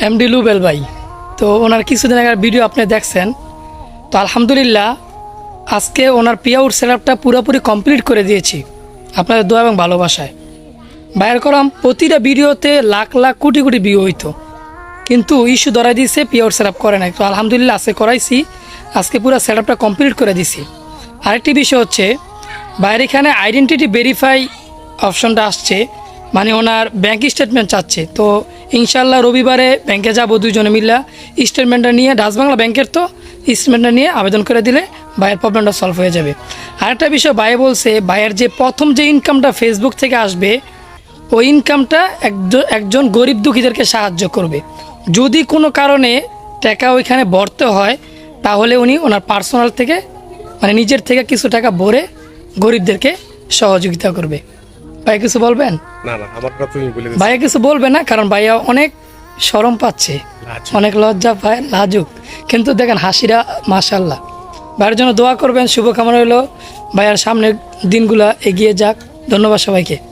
MD লুবেল ভাই। তো ওনার কিছুদিন আগের ভিডিও আপনি দেখছেন। তো আলহামদুলিল্লাহ আজকে ওনার পেআউট সেটআপটা পুরোপুরি কমপ্লিট করে দিয়েছি আপনাদের দোয়া এবং ভালোবাসায়। বাইর করাম প্রতিটা ভিডিওতে লাখ লাখ কোটি কোটি ভিউ হইতো, কিন্তু ইস্যু ধরাই দিয়েছে, পেআউট সেটআপ করে নাই। তো আলহামদুলিল্লাহ আজকে করাইছি, আজকে পুরো সেটআপটা কমপ্লিট করে দিছি। আরেকটি বিষয় হচ্ছে বাইরে এখানে আইডেন্টিটি ভেরিফাই অপশনটা আসছে, মানে ওনার ব্যাঙ্ক স্টেটমেন্ট চাচ্ছে। তো ইনশাল্লাহ রবিবারে ব্যাংকে যাব দুজনে মিলে, স্টেটমেন্টটা নিয়ে ডাচ বাংলা ব্যাংকের তো স্টেটমেন্টটা নিয়ে আবেদন করে দিলে ভাইয়ের প্রবলেমটা সলভ হয়ে যাবে। আরেকটা বিষয় ভাই বলছে, ভাইয়ের যে প্রথম যে ইনকামটা ফেসবুক থেকে আসবে ওই ইনকামটা একজন গরিব দুঃখীদেরকে সাহায্য করবে। যদি কোনো কারণে টাকা ওইখানে ভরতে হয় তাহলে উনি ওনার পার্সোনাল থেকে মানে নিজের থেকে কিছু টাকা ভরে গরিবদেরকে সহযোগিতা করবে। ভাই কিছু বলবেন? না না, আমার কথা তুমি বলে দিও। ভাইয়া কিছু বলবে না, কারণ ভাইয়া অনেক শরম পাচ্ছে, অনেক লজ্জা পায়, লাজুক, কিন্তু দেখেন হাসিরা মাশাল্লাহ। ভাইয়ের জন্য দোয়া করবেন, শুভকামনা হলো ভাইয়ার সামনের দিনগুলা এগিয়ে যাক। ধন্যবাদ সবাইকে।